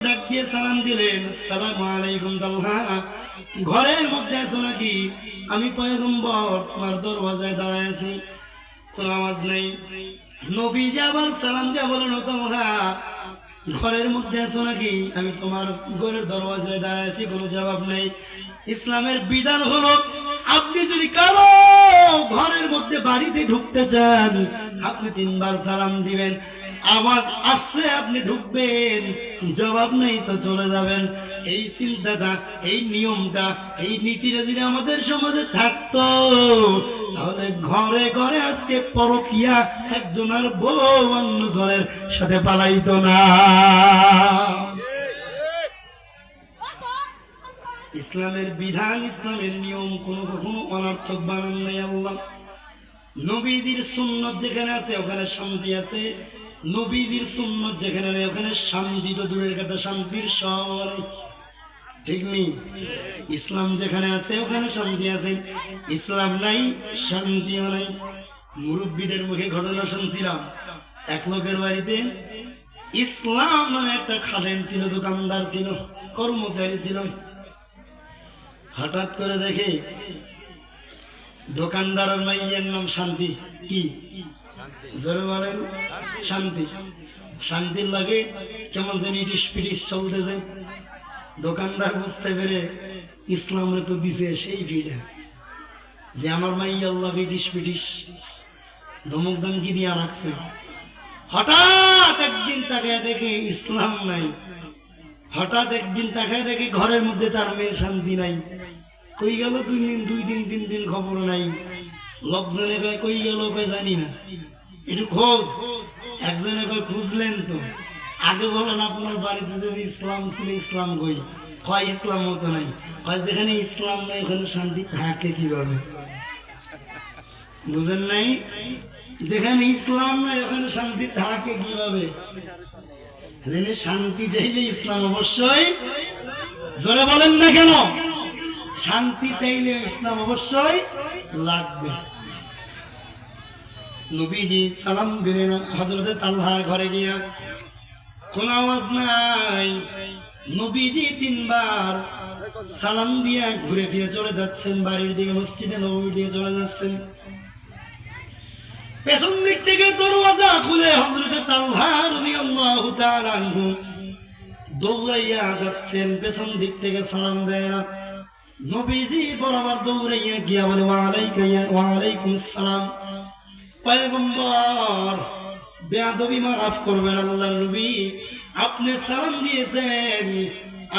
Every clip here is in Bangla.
ডাক দিয়ে সালাম দিলেন, আসসালামু আলাইকুম তালহা, ঘরের মধ্যে আছো নাকি? আমি পয়গম্বর তোমার দরওয়াজায় দাঁড়ায় আছি, কোনো আওয়াজ নেই। নবীজি আবার সালাম দিয়ে বলেন, ও তালহা, ঘরের মধ্যে আছো নাকি? আমি তোমার ঘরের দরওয়াজায় দাঁড়ায় আছি, কোনো জবাব নেই। ইসলামের বিধান হলো, আপনি যদি কারো ঘরের মধ্যে বাড়িতে ঢুকতে চান, আপনি 3 বার সালাম দিবেন, আওয়াজ আসলে আপনি ঢুকবেন, জবাব নেই তো চলে যাবেন। এই চিন্তাটা, এই নিয়মটা, এই নীতিটা যদি আমাদের সমাজে থাকতো, তাহলে ঘরে ঘরে আজকে পরকিয়া, একজনের বউ অন্যজনের সাথে পালাইতো না। ইসলামের বিধান, ইসলামের নিয়ম কখনো অনর্থক বানান নাই আল্লাহ। নবীজির সুন্নত যেখানে আছে ওখানে শান্তি আছে, নবীজির সুন্নত যেখানে নেই ওখানে শান্তি তো দূরের কথা, শান্তির শহর, ঠিক নেই। ইসলাম যেখানে আছে ওখানে শান্তি আছে, ইসলাম নাই শান্তিও নাই। মুরব্বীদের মুখে ঘটনা শুনছিলাম, এক লোকের বাড়িতে ইসলাম নামে একটা খাদেম ছিল, দোকানদার ছিল, কর্মচারী ছিল। হঠাৎ করে দেখে দোকানদারের মাইয়ের নাম শান্তি। কি জোরে বলেন? শান্তি। শান্তির লাগে কেমন যেন ইটিস পিটিস চলতেছে। দোকানদার বুঝতে পেরে ইসলামরে তো দিছে সেই ভিড়ে যে আমার মাইয়া আল্লাহ ইটিস পিটিস ধমক ধমকি দিয়া রাখছে। হঠাৎ একদিন তাকায় দেখে ইসলাম নাই, হঠাৎ একদিন তাকায় দেখে ঘরের মধ্যে তার মেয়ের শান্তি নাই। কই গেল 2 দিন 2 দিন 3 দিন খবর নাই। লোকজনে কয় কই গেল, কয় জানি না, একটু খোঁজ। একজনে কয় খুঁজলেন তো, আগে বলেন আপনার বাড়িতে যদি ইসলাম ছিল, ইসলাম কই? কয় ইসলাম মতো নাই। কয় যেখানে ইসলাম নাই ওখানে শান্তি থাকে কিভাবে? বুঝেন নাই? যেখানে ইসলাম নাই ওখানে শান্তি থাকে কিভাবে? শান্তি চাইলে ইসলাম অবশ্যই, জোরে বলেন না কেন? শান্তি চাইলে ইসলাম অবশ্যই লাগবে। নবীজি সালাম দিলেন হযরতে তালহার ঘরে গিয়া, কোন আওয়াজ নাই। নবীজি 3 বার সালাম দিয়া ঘুরে ফিরে চলে যাচ্ছেন বাড়ির দিকে, মসজিদে নববীর দিকে চলে যাচ্ছেন। পেছন দিক থেকে দরওয়াজা খুলে হযরতে তালহা রাদিয়াল্লাহু তাআলা আনহু দৌড়াইয়া যাচ্ছেন, পেছন দিক থেকে সালাম দেয় না। নবীজি বরাবর দৌড়াইয়া গিয়া বলে, ওয়া আলাইকুম আসসালাম। পয়গম্বর, বেয়াদবি মাফ করবেন আল্লাহর নবী, আপনি সালাম দিয়েছেন,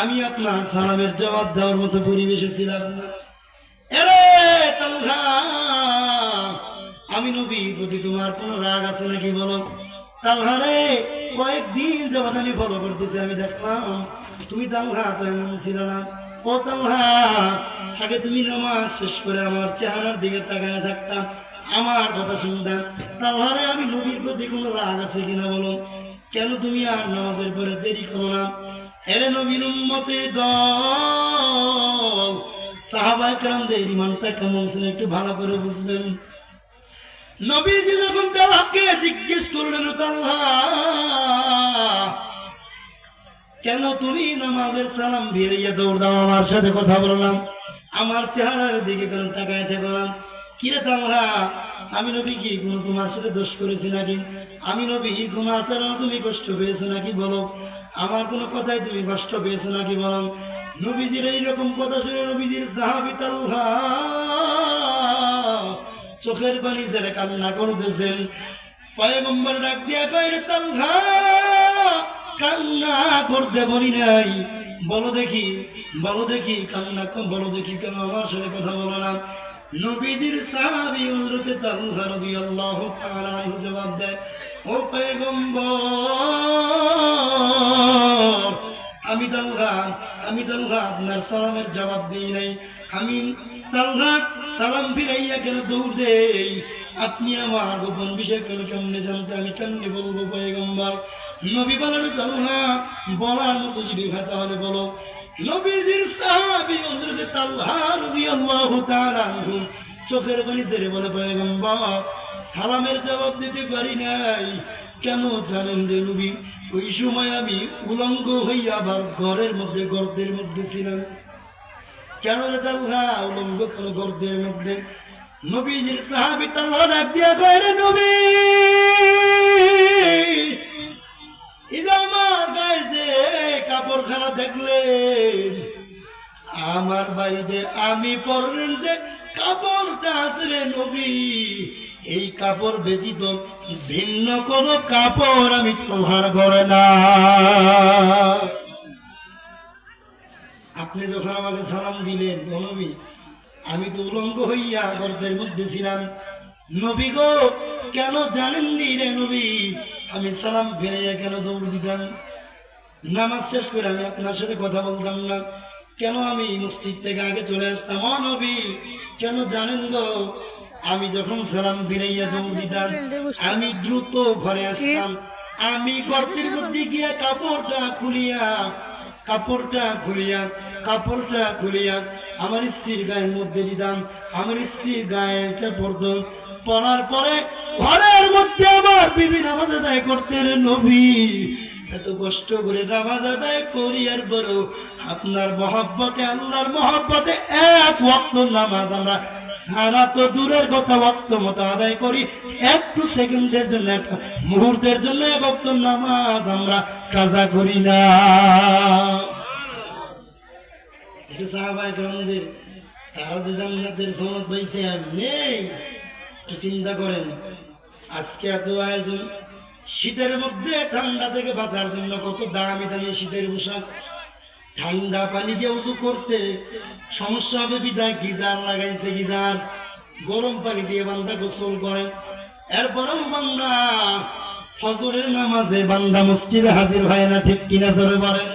আমি আপনার সালামের জবাব দেওয়ার মতো পরিবেশে ছিলাম না। এরে তালহা, আমি নবীর প্রতি তোমার কোন রাগ আছে নাকি বলো? তালহা রে, কয়েকদিন যাবত আমি ফলো করতেছি, আমি দেখলাম তুমি তালহা তো এমন ছিল না। ও তালহা, আগে তুমি নামাজ শেষ করে আমার চেহারার দিকে তাকায় থাকতাম, আমার কথা শুনতাম। তালহা রে, আমি নবীর প্রতি কোন রাগ আছে কিনা বলো? কেন তুমি আর নামাজের পরে দেরি করো না? এরে নবীর উম্মতের দল, সাহাবায়ে কেরামদের ঈমানটা কেমন ছিল একটু ভালো করে বুঝবেন। নবীজি যখন তালহাকে জিজ্ঞেস করলেন, তালহা কেন তুমি নামাজের সালাম ফিরিয়ে দৌড় দাও, আমার সাথে কথা বললাম, আমার চেহারার দিকে কেন তাকায় দেখো না? কিরে তালহা, আমি নবী কি কোনো তোমার সাথে দোষ করেছি নাকি? আমি নবী কোনো আচরণ তুমি কষ্ট পেয়েছো নাকি বলো? আমার কোনো কথাই তুমি কষ্ট পেয়েছো নাকি বলো? নবীজির এইরকম কথা শুনে নবীজির সাহাবী তালহা চোখের পানি ছেড়ে কান্না করতেছেন। পয়গম্বর ডাক দিয়া কয়, রে তালহা, কান্না করতে বলি নাই, বলো দেখি, বলো দেখি কান্না, বলো দেখি কেন আমার সাথে কথা বলো না? নবীজির সাহাবী হযরতে তালহা রাদিয়াল্লাহু তাআলা আনহু জবাব দেয়, ও পয়গম্বর, আমি তালহা আপনার সালামের জবাব দিই নাই। আমি তালহা সালাম ফিরাইয়া কেন দৌড় দেই? আপনি আমার গোপন বিষয় কেন কেমনে জানতে? আমি কেমনে বলবো পয়গম্বর? নবী বলেন, তালহা বলার মতো যদি হয় তাহলে বলো। নবীজির সাহাবী হযরত তালহা রাদিয়াল্লাহু তাআলা আনহু চোখের পানি ছেড়ে বলে, পয়গম্বর, সালামের জবাব দিতে পারি নাই, কেন জানেন রে নবী? ওই সময় আমি উলঙ্গ হইয়া আবার ঘরের মধ্যে গর্তের মধ্যে ছিলাম। কেন রে তালহা উলঙ্গ কেন গর্তের মধ্যে? নবীজির সাহাবী তালহা ডাক দিয়া কয়, রে নবী, আমার গায়ে যে কাপড়খানা দেখলেন, আমার বাড়িতে আমি পরলেন যে কাপড়টা আছে রে নবী, এই কাপড় ব্যতীত ভিন্ন কোন কাপড় আমি তোমার ঘরে না। আপনি যখন আমাকে সালাম দিলেন নবী, আমি তো উলঙ্গ হইয়া গর্তের মধ্যে ছিলাম। নবী গো, কেন জানেননি রে নবী, আমি সালাম ফিরাইয়া কেন দৌড় দিতাম? নামাজ শেষ করে আমি আপনার সাথে কথা বলতাম না? কেন আমি মসজিদ থেকে আগে চলে আসতাম? ও নবী, কেন জানেন গো, আমি যখন সালাম ফিরাইয়া দৌড় দিতাম, আমি দ্রুত ঘরে আসতাম। আমি গর্তের মধ্যে গিয়া কাপড়টা খুলিয়া আমার স্ত্রীর গায়ের মধ্যে দিতাম। আমার স্ত্রীর গায়েটা পড়তো, পড়ার পরে ঘরের মধ্যে আমার বিবি নামাজ আদায় করতে রে নবী। এত কষ্ট করে নামাজ আদায় করি, আর বড় আপনার মহব্বতে, আল্লাহর মহব্বতে এক ওয়াক্ত নামাজ আমরা সারা তো দূরের কথা ওয়াক্ত মতো আদায় করি। একটু সেকেন্ডের জন্য, একটা মুহূর্তের জন্য এক ওয়াক্ত নামাজ আমরা কাজা করি না। এটা সাহাবায়ে কেরামদের, তারা যে জান্নাতের সনদ পাইছে নেই। একটু চিন্তা করেন, আজকে এত আয়োজন, শীতের মধ্যে ঠান্ডা থেকে বাঁচার জন্য কত দামি দামি শীতের পোশাক। ঠান্ডা পানি দিয়ে উজু করতে সমস্যা হবে বিধায় গিজার লাগাইছে, গিজার। গরম পানি দিয়ে বান্দা গোসল করে। এরপরেও বান্দা ফজরের নামাজে বান্দা মসজিদে হাজির হয় না, ঠিক কিনা জোরে বলেন?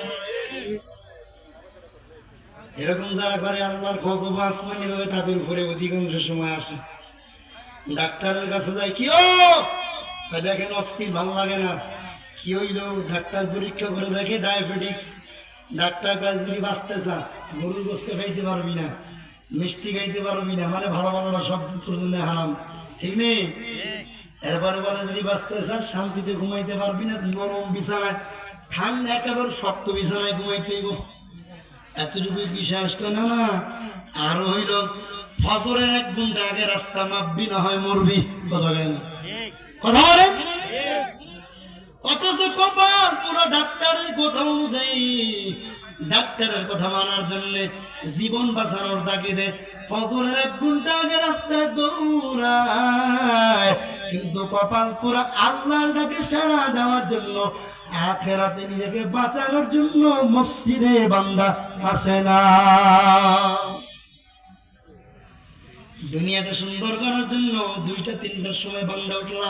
এরকম যারা করে আল্লাহর খোঁজ আসমানি ভাবে তাদের উপরে অধিকাংশ সময় আসে। ডাক্তারের কাছে যায়, কি ও দেখেন অস্থির, ভালো লাগে না, কি হইল? ডাক্তার পরীক্ষা করে দেখে ডায়াবেটিক্স। ডাক্তার কাছে যদি বাঁচতে চাস, গরুর গোস্ত খাইতে পারবি না, মিষ্টি খাইতে পারবি না, মানে ভালো ভালো সবজি তোর জন্য হারাম, ঠিক নেই? এরপরে বলে যদি বাঁচতে চাস, শান্তিতে ঘুমাইতে পারবি না, নরম বিছানায়, ঠান্ডা একেবারে শক্ত বিছানায় ঘুমাইতে হইব। এতটুকুই বিশ্বাস করে না, না আরো হইল ফজরের 1 ঘন্টা আগে রাস্তা মাপবি, না হয় মরবি। কথা বলেন, কথা বলেন। অথচ কপাল পুরো ডাক্তারের কথা অনুযায়ী, ডাক্তারের কথা মানার জন্য, জীবন বাঁচানোর তাগিদে ফজরের 1 ঘন্টা আগে রাস্তায় দৌড়ায়। কিন্তু কপাল পুরো আল্লাহর ডাকে সাড়া দেওয়ার জন্য, আখিরাতে নিজেকে বাঁচানোর জন্য মসজিদে বান্দা আসে না। দুনিয়াটা সুন্দর করার জন্য 2টা-3টার সময় বান্দা উঠলা,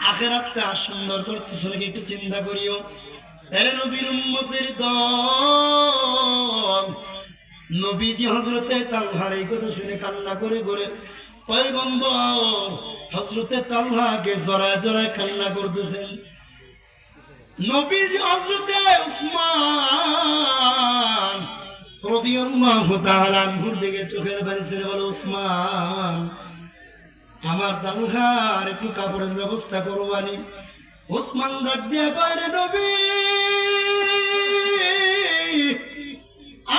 আখিরাতটা সুন্দর করতেছে নাকি একটু চিন্তা করিও। এর নবীর উম্মতের দল, নবীজি হযরতে তালহার এই কথা শুনে কান্না করে করে পয়গম্বর হযরতে তালহাকে জড়ায় জড়ায় কান্না করতেছেন। নবীজি হযরতে উসমান রাদিয়াল্লাহু তাআলা আনহুর দিকে চোখের পানি ছেড়ে বলে, উসমান, আমার তালহার একটু কাপড়ের ব্যবস্থা করবানি। উসমান ডাক দিয়ে কয়, রে নবী,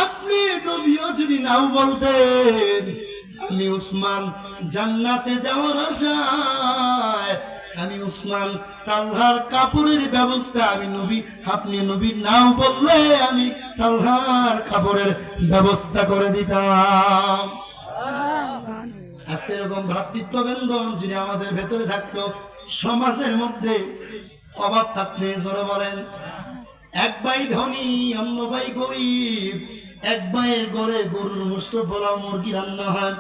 আপনি নবীও যদি নাও বলতেন, আমি উসমান জান্নাতে যাওয়ার আশায়, আমি উসমান তালহার কাপড়ের ব্যবস্থা, আমি নবী, আপনি নবী নাও বললে আমি তালহার কাপড়ের ব্যবস্থা করে দিতাম। আজকে এরকম ভ্রাতৃত্ব বন্ধন যদি আমাদের ভেতরে থাকতো, সমাজের মধ্যে অভাব থাকতে, জোরে বলেন, এক ভাই ধনী, অন্য ভাই গরিব, এক ভাইয়ের ঘরে গরুর গোশত, পোলাও, মুরগি রান্না হয়,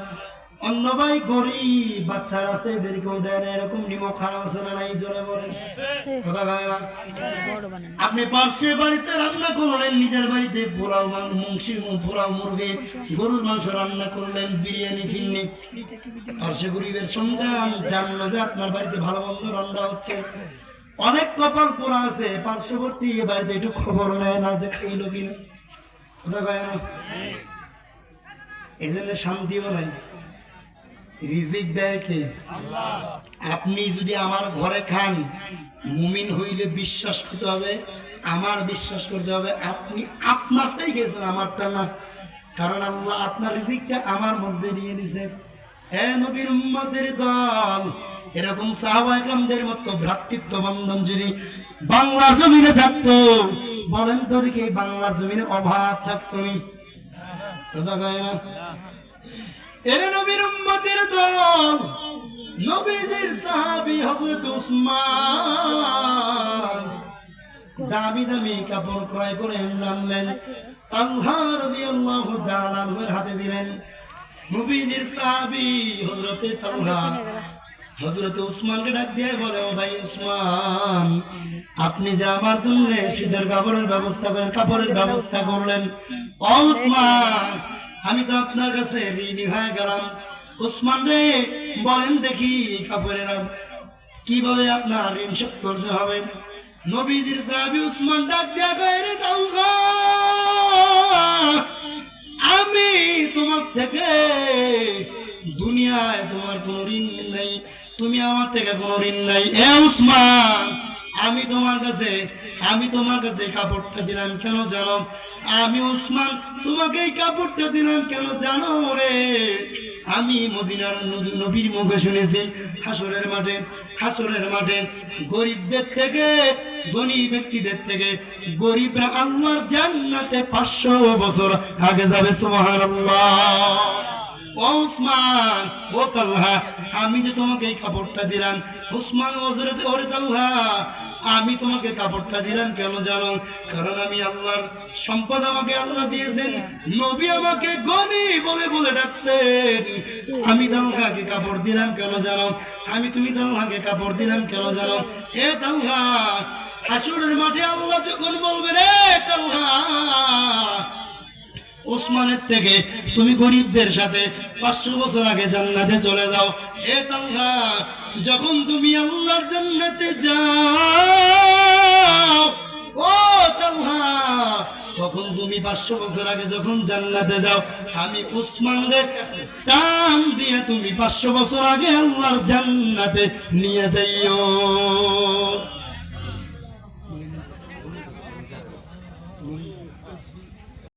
অন্য ভাই গরিব, বাচ্চা আছে এদেরকেও দেন, এরকম নিমক খারাপ আছে না নাই? জোরে বলেন। আপনি পার্শ্বের বাড়িতে রান্না করলেন, নিজের বাড়িতে পোলাও, পোলাও মুরগি, গরুর মাংস রান্না করলেন, বিরিয়ানি, ফিরনি, পার্শ্বে গরিবের সন্তান জানলো যে আপনার বাড়িতে ভালো মন্দ রান্না হচ্ছে। অনেক কপাল পোড়া আছে, পার্শ্ববর্তী বাড়িতে একটু খবর নেয় না যে খাইলো কিনা। কথা কয় না? এই জন্য শান্তিও নাই। রিজিক দেয় কে? আপনি যদি আমার ঘরে খান, মুমিন হইলে বিশ্বাস করতে হবে, আমার বিশ্বাস করতে হবে আপনি আপনারটাই গেছেন, আমারটা না। কারণ আল্লাহ আপনার রিজিকটা আমার মধ্যে নিয়ে নিছে। এ নবীর উম্মতের দল, এরকম সাহাবায়ে কেরামদের মতো ভ্রাতৃত্ব বন্ধন যদি বাংলার জমিনে থাকতো, বলেন তো দেখি বাংলার জমিনে অভাব থাকতো নি? কথা কয় না? এরে নবীর উম্মতের দল, নবীজির সাহাবী হযরত উসমান দামি দামি কাপড় ক্রয় করে আনলেন, তালহা রাদিয়াল্লাহু তাআলা আনহুর হাতে দিলেন। নবীজির সাহাবী হযরতে তালহা হযরত উসমানকে ডাক দিয়ে বলে, ও ভাই উসমান, আপনি যে আমার জন্য শীতের কাপড়ের ব্যবস্থা করেন, কাপড়ের ব্যবস্থা করলেন, ও উসমান, আমি তো আপনার কাছে ঋণী হয়ে গেলাম। উসমান রে, বলেন দেখি কাপড়ের কিভাবে আপনার ঋণ শোধ করতে হবে? নবীজির সাহাবী উসমান ডাক দিয়া কয়, রে তালহা, আমি তোমার থেকে দুনিয়ায় তোমার কোনো ঋণ নেই, তুমি আমার থেকে কোনো ঋণ নাই। এ উসমান, আমি তোমার কাছে কাপড়টা দিলাম কেন জানো? আমি উসমান তোমাকে এই কাপড়টা দিলাম কেন জানো রে? আমি মদিনার নবীর মুখে শুনেছি, হাসরের মাঠে গরিবদের থেকে, ধনী ব্যক্তিদের থেকে গরিবরা আল্লাহর জান্নাতে 500 বছর আগে যাবে। সুবহানাল্লাহ। ও উসমান, ও তালহা, আমি যে তোমাকে এই কাপড়টা দিলাম, উসমান হযরত ওরে তালহা, আমি তোমাকে কাপড়টা দিলাম কেন জানো? কারণ আমি আল্লাহর সম্পদ, আমাকে আল্লাহ দিয়েছেন, নবী আমাকে গনি বলে বলে ডাকছেন। আমি তালহাকে কাপড় দিলাম কেন জানো? তুমি তালহাকে কাপড় দিলাম কেন জানো? এ তালহা, হাসরের মাঠে আল্লাহ যখন বলবে, রে তালহা, উসমানের থেকে তুমি গরিবদের সাথে 500 বছর আগে জান্নাতে চলে যাও। এ তালহা, যখন তুমি আল্লাহর জান্নাতে যাও, ও তালহা, তখন তুমি 500 বছর আগে যখন জান্নাতে যাও, আমি উসমানের টান দিয়ে তুমি 500 বছর আগে আল্লাহর জান্নাতে নিয়ে যাইও।